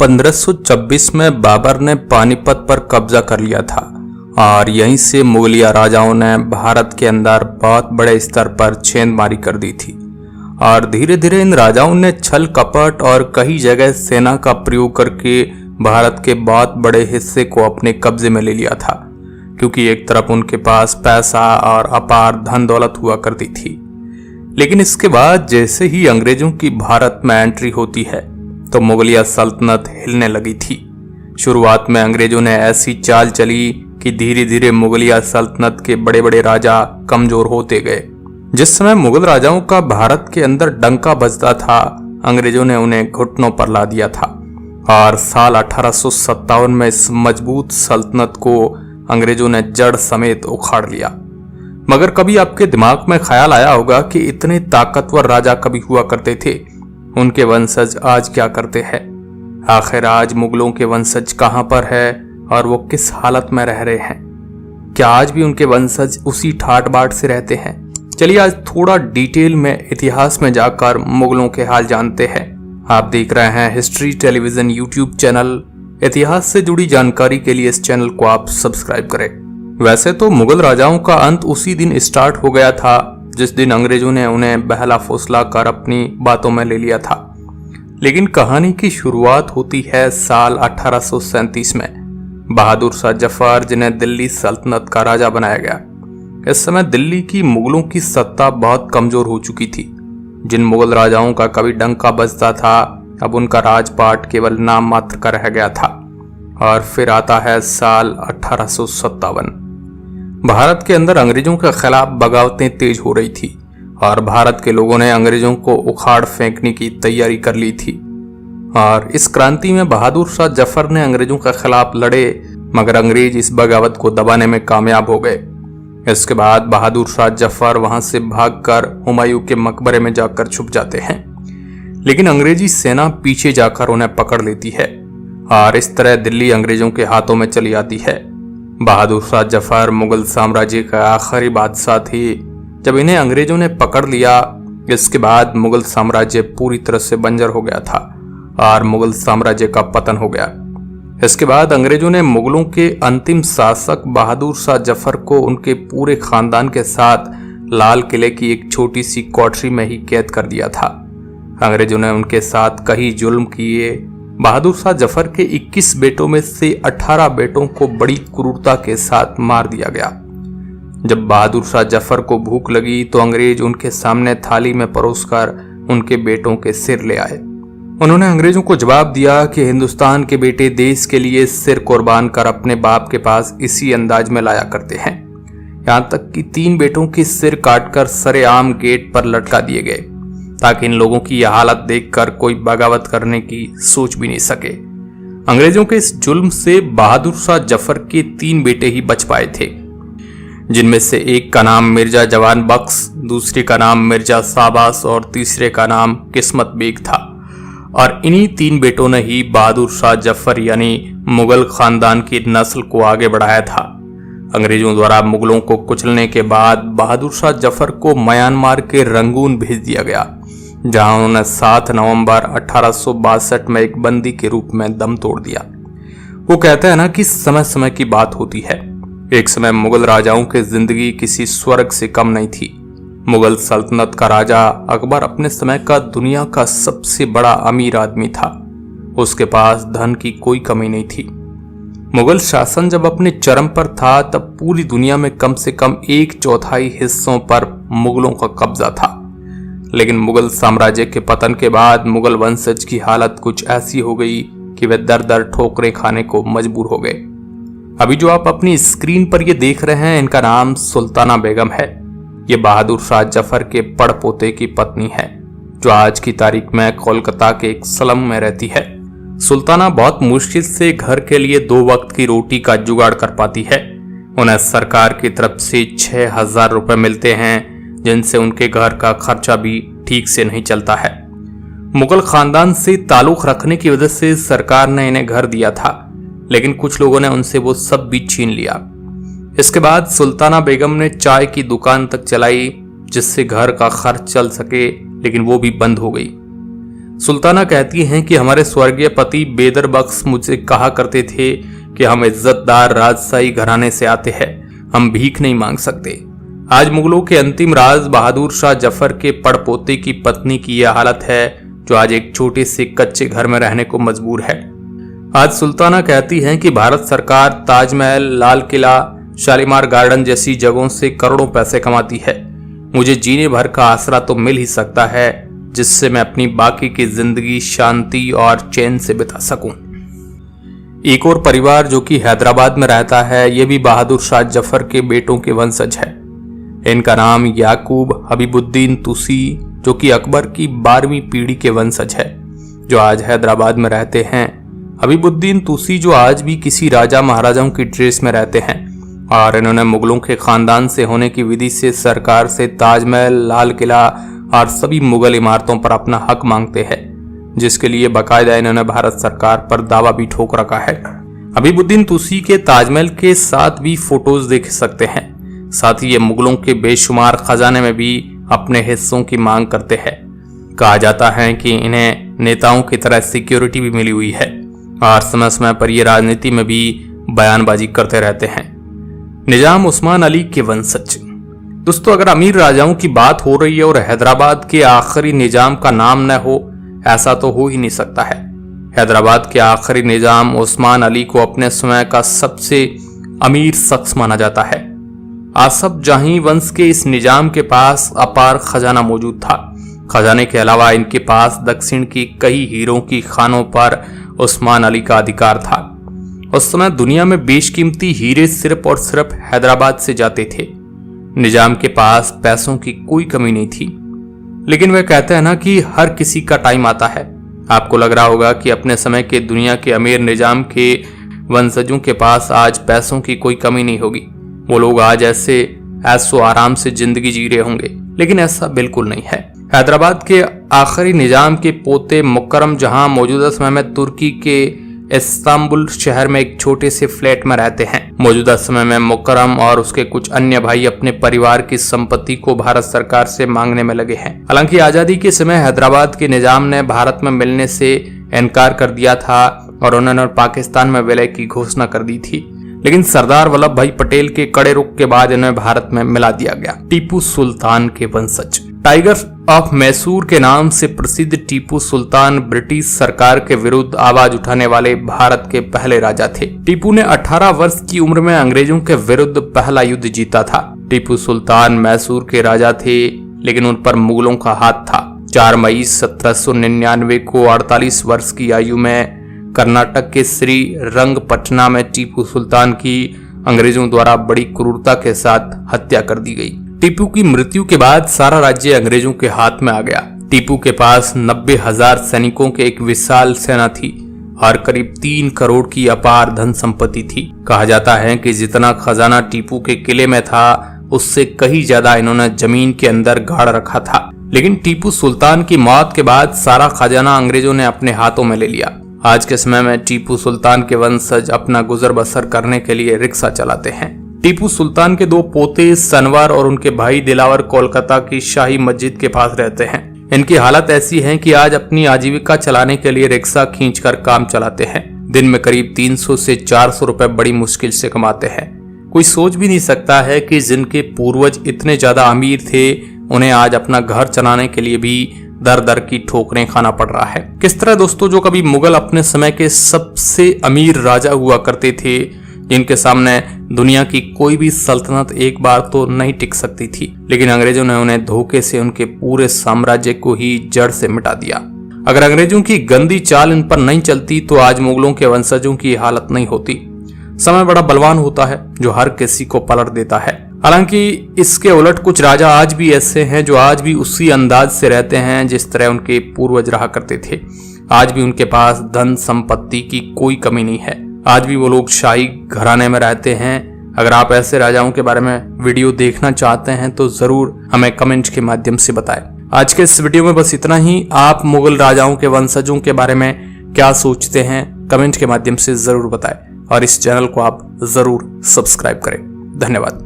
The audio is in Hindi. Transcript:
1526 में बाबर ने पानीपत पर कब्जा कर लिया था और यहीं से मुगलिया राजाओं ने भारत के अंदर बहुत बड़े स्तर पर छेड़मारी कर दी थी और धीरे धीरे इन राजाओं ने छल कपट और कई जगह सेना का प्रयोग करके भारत के बहुत बड़े हिस्से को अपने कब्जे में ले लिया था, क्योंकि एक तरफ उनके पास पैसा और अपार धन दौलत हुआ करती थी। लेकिन इसके बाद जैसे ही अंग्रेजों की भारत में एंट्री होती है तो मुगलिया सल्तनत हिलने लगी थी। शुरुआत में अंग्रेजों ने ऐसी चाल चली कि धीरे धीरे मुगलिया सल्तनत के बड़े बड़े राजा कमजोर होते गए। जिस समय मुगल राजाओं का भारत के अंदर डंका बजता था, अंग्रेजों ने उन्हें घुटनों पर ला दिया था और साल 1857 में इस मजबूत सल्तनत को अंग्रेजों ने जड़ समेत उखाड़ लिया। मगर कभी आपके दिमाग में ख्याल आया होगा कि इतने ताकतवर राजा कभी हुआ करते थे, उनके वंशज आज क्या करते हैं? आखिर आज मुगलों के वंशज कहां पर है और वो किस हालत में रह रहे हैं? क्या आज भी उनके वंशज उसी ठाट बाट से रहते हैं? चलिए आज थोड़ा डिटेल में इतिहास में जाकर मुगलों के हाल जानते हैं। आप देख रहे हैं हिस्ट्री टेलीविजन यूट्यूब चैनल। इतिहास से जुड़ी जानकारी के लिए इस चैनल को आप सब्सक्राइब करें। वैसे तो मुगल राजाओं का अंत उसी दिन स्टार्ट हो गया था जिस दिन अंग्रेजों ने उन्हें बहला फुसला कर अपनी बातों में ले लिया था, लेकिन कहानी की शुरुआत होती है साल 1837 में बहादुर शाह जफर, जिन्हें दिल्ली सल्तनत का राजा बनाया गया। इस समय दिल्ली की मुगलों की सत्ता बहुत कमजोर हो चुकी थी। जिन मुगल राजाओं का कभी डंका बजता था, अब उनका राजपाट केवल नाम मात्र का रह गया था। और फिर आता है साल 1857। भारत के अंदर अंग्रेजों के खिलाफ बगावतें तेज हो रही थी और भारत के लोगों ने अंग्रेजों को उखाड़ फेंकने की तैयारी कर ली थी। और इस क्रांति में बहादुर शाह जफर ने अंग्रेजों के खिलाफ लड़े, मगर अंग्रेज इस बगावत को दबाने में कामयाब हो गए। इसके बाद बहादुर शाह जफर वहां से भागकर हुमायूं के मकबरे में जाकर छुप जाते हैं, लेकिन अंग्रेजी सेना पीछे जाकर उन्हें पकड़ लेती है और इस तरह दिल्ली अंग्रेजों के हाथों में चली आती है। बहादुर शाह जफर मुगल साम्राज्य का आखिरी बादशाह थे। जब इन्हें अंग्रेजों ने पकड़ लिया, इसके बाद मुगल साम्राज्य पूरी तरह से बंजर हो गया था और मुगल साम्राज्य का पतन हो गया। इसके बाद अंग्रेजों ने मुगलों के अंतिम शासक बहादुर शाह जफर को उनके पूरे खानदान के साथ लाल किले की एक छोटी सी कोठरी में ही कैद कर दिया था। अंग्रेजों ने उनके साथ कई जुल्म किए। बहादुर शाह जफर के 21 बेटों में से 18 बेटों को बड़ी क्रूरता के साथ मार दिया गया। जब बहादुर शाह जफर को भूख लगी तो अंग्रेज उनके सामने थाली में परोसकर उनके बेटों के सिर ले आए। उन्होंने अंग्रेजों को जवाब दिया कि हिंदुस्तान के बेटे देश के लिए सिर कुर्बान कर अपने बाप के पास इसी अंदाज में लाया करते हैं। यहाँ तक कि 3 बेटों के सिर काटकर सरेआम गेट पर लटका दिए गए, ताकि इन लोगों की यह हालत देखकर कोई बगावत करने की सोच भी नहीं सके। अंग्रेजों के इस जुल्म से बहादुर शाह जफर के 3 बेटे ही बच पाए थे, जिनमें से एक का नाम मिर्जा जवान बख्श, दूसरे का नाम मिर्जा शाबाश और तीसरे का नाम किस्मत बेग था। और इन्हीं 3 बेटों ने ही बहादुर शाह जफर यानी मुगल खानदान की नस्ल को आगे बढ़ाया था। अंग्रेजों द्वारा मुगलों को कुचलने के बाद बहादुर शाह जफर को म्यांमार के रंगून भेज दिया गया, जहां उन्होंने 7 नवंबर 1862 में एक बंदी के रूप में दम तोड़ दिया। वो कहते हैं ना कि समय समय की बात होती है। एक समय मुगल राजाओं की जिंदगी किसी स्वर्ग से कम नहीं थी। मुगल सल्तनत का राजा अकबर अपने समय का दुनिया का सबसे बड़ा अमीर आदमी था। उसके पास धन की कोई कमी नहीं थी। मुगल शासन जब अपने चरम पर था, तब पूरी दुनिया में कम से कम 1/4 हिस्सों पर मुगलों का कब्जा था। लेकिन मुगल साम्राज्य के पतन के बाद मुगल वंशज की हालत कुछ ऐसी हो गई कि वे दर दर ठोकरें खाने को मजबूर हो गए। अभी जो आप अपनी स्क्रीन पर ये देख रहे हैं, इनका नाम सुल्ताना बेगम है। ये बहादुर शाह जफर के पड़पोते की पत्नी है, जो आज की तारीख में कोलकाता के एक स्लम में रहती है। सुल्ताना बहुत मुश्किल से घर के लिए 2 वक्त की रोटी का जुगाड़ कर पाती है। उन्हें सरकार की तरफ से 6000 रुपए मिलते हैं, जिनसे उनके घर का खर्चा भी ठीक से नहीं चलता है। मुगल खानदान से ताल्लुक रखने की वजह से सरकार ने इन्हें घर दिया था, लेकिन कुछ लोगों ने उनसे वो सब भी छीन लिया। इसके बाद सुल्ताना बेगम ने चाय की दुकान तक चलाई, जिससे घर का खर्च चल सके, लेकिन वो भी बंद हो गई। सुल्ताना कहती हैं कि हमारे स्वर्गीय पति बेदर बख्श मुझसे कहा करते थे कि हम इज्जतदार राजशाही घराने से आते हैं, हम भीख नहीं मांग सकते। आज मुगलों के अंतिम राज बहादुर शाह जफर के पड़पोते की पत्नी की यह हालत है, जो आज एक छोटे से कच्चे घर में रहने को मजबूर है। आज सुल्ताना कहती हैं कि भारत सरकार ताजमहल, लाल किला, शालीमार गार्डन जैसी जगहों से करोड़ों पैसे कमाती है। मुझे जीने भर का आसरा तो मिल ही सकता है जिससे मैं अपनी बाकी की जिंदगी शांति और चैन से बिता सकूं। एक और परिवार जो कि हैदराबाद में रहता है, ये भी बहादुर शाह जफर के बेटों के वंशज है। इनका नाम याकूब हबीबुद्दीन तुसी, जो कि अकबर की 12वीं पीढ़ी के वंशज है, जो आज हैदराबाद में रहते हैं। हबीबुद्दीन तुसी जो आज भी किसी राजा महाराजाओं की ड्रेस में रहते हैं, और इन्होंने मुगलों के खानदान से होने की विधि से सरकार से ताजमहल, लाल किला और सभी मुगल इमारतों पर अपना हक मांगते हैं, जिसके लिए बाकायदा इन्होंने भारत सरकार पर दावा भी ठोक रखा है। हबीबुद्दीन तुसी के ताजमहल के साथ भी फोटोज देख सकते हैं। साथ ही ये मुगलों के बेशुमार खजाने में भी अपने हिस्सों की मांग करते हैं। कहा जाता है कि इन्हें नेताओं की तरह सिक्योरिटी भी मिली हुई है और समय समय पर ये राजनीति में भी बयानबाजी करते रहते हैं। निजाम उस्मान अली के वंशज। दोस्तों, अगर अमीर राजाओं की बात हो रही है और हैदराबाद के आखिरी निजाम का नाम न हो, ऐसा तो हो ही नहीं सकता है। हैदराबाद के आखिरी निजाम उस्मान अली को अपने समय का सबसे अमीर शख्स माना जाता है। आसफ जाही वंश के इस निजाम के पास अपार खजाना मौजूद था। खजाने के अलावा इनके पास दक्षिण की कई हीरों की खानों पर उस्मान अली का अधिकार था। उस समय दुनिया में बेशकीमती हीरे सिर्फ और सिर्फ हैदराबाद से जाते थे। निजाम के पास पैसों की कोई कमी नहीं थी, लेकिन वे कहते हैं ना कि हर किसी का टाइम आता है। आपको लग रहा होगा कि अपने समय के दुनिया के अमीर निजाम के वंशजों के पास आज पैसों की कोई कमी नहीं होगी। वो लोग आज ऐसे ऐसो आराम से जिंदगी जी रहे होंगे, लेकिन ऐसा बिल्कुल नहीं है। हैदराबाद के आखिरी निजाम के पोते मुकर्रम जहां मौजूदा समय में तुर्की के इस्तांबुल शहर में एक छोटे से फ्लैट में रहते हैं। मौजूदा समय में मुकर्रम और उसके कुछ अन्य भाई अपने परिवार की संपत्ति को भारत सरकार से मांगने में लगे हैं। हालांकि आजादी के समय हैदराबाद के निजाम ने भारत में मिलने से इनकार कर दिया था और उन्होंने पाकिस्तान में विलय की घोषणा कर दी थी, लेकिन सरदार वल्लभ भाई पटेल के कड़े रुख के बाद इन्हें भारत में मिला दिया गया। टीपू सुल्तान के वंशज। टाइगर ऑफ मैसूर के नाम से प्रसिद्ध टीपू सुल्तान ब्रिटिश सरकार के विरुद्ध आवाज उठाने वाले भारत के पहले राजा थे। टीपू ने 18 वर्ष की उम्र में अंग्रेजों के विरुद्ध पहला युद्ध जीता था। टीपू सुल्तान मैसूर के राजा थे, लेकिन उन पर मुगलों का हाथ था। 4 मई 1799 को 48 वर्ष की आयु में कर्नाटक के श्री रंगपटना में टीपू सुल्तान की अंग्रेजों द्वारा बड़ी क्रूरता के साथ हत्या कर दी गई। टीपू की मृत्यु के बाद सारा राज्य अंग्रेजों के हाथ में आ गया। टीपू के पास 90,000 सैनिकों के एक विशाल सेना थी और करीब 3 करोड़ की अपार धन संपत्ति थी। कहा जाता है कि जितना खजाना टीपू के किले में था, उससे कहीं ज्यादा इन्होंने जमीन के अंदर गाड़ रखा था। लेकिन टीपू सुल्तान की मौत के बाद सारा खजाना अंग्रेजों ने अपने हाथों में ले लिया। आज के समय में टीपू सुल्तान के वंशज अपना गुजर बसर करने के लिए रिक्शा चलाते हैं। टीपू सुल्तान के 2 पोते सनवर और उनके भाई दिलावर कोलकाता की शाही मस्जिद के पास रहते हैं। इनकी हालत ऐसी है कि आज अपनी आजीविका चलाने के लिए रिक्शा खींचकर काम चलाते हैं। दिन में करीब 300 से 400 रुपए बड़ी मुश्किल से कमाते हैं। कोई सोच भी नहीं सकता है कि जिनके पूर्वज इतने ज्यादा अमीर थे, उन्हें आज अपना घर चलाने के लिए भी दर दर की ठोकरें खाना पड़ रहा है। किस तरह दोस्तों, जो कभी मुगल अपने समय के सबसे अमीर राजा हुआ करते थे, जिनके सामने दुनिया की कोई भी सल्तनत एक बार तो नहीं टिक सकती थी, लेकिन अंग्रेजों ने उन्हें धोखे से उनके पूरे साम्राज्य को ही जड़ से मिटा दिया। अगर अंग्रेजों की गंदी चाल इन पर नहीं चलती तो आज मुगलों के वंशजों की हालत नहीं होती। समय बड़ा बलवान होता है जो हर किसी को पलट देता है। हालांकि इसके उलट कुछ राजा आज भी ऐसे हैं जो आज भी उसी अंदाज से रहते हैं जिस तरह उनके पूर्वज रहा करते थे। आज भी उनके पास धन संपत्ति की कोई कमी नहीं है। आज भी वो लोग शाही घराने में रहते हैं। अगर आप ऐसे राजाओं के बारे में वीडियो देखना चाहते हैं तो जरूर हमें कमेंट के माध्यम से बताएं। आज के इस वीडियो में बस इतना ही। आप मुगल राजाओं के वंशजों के बारे में क्या सोचते हैं, कमेंट के माध्यम से जरूर बताएं और इस चैनल को आप जरूर सब्सक्राइब करें। धन्यवाद।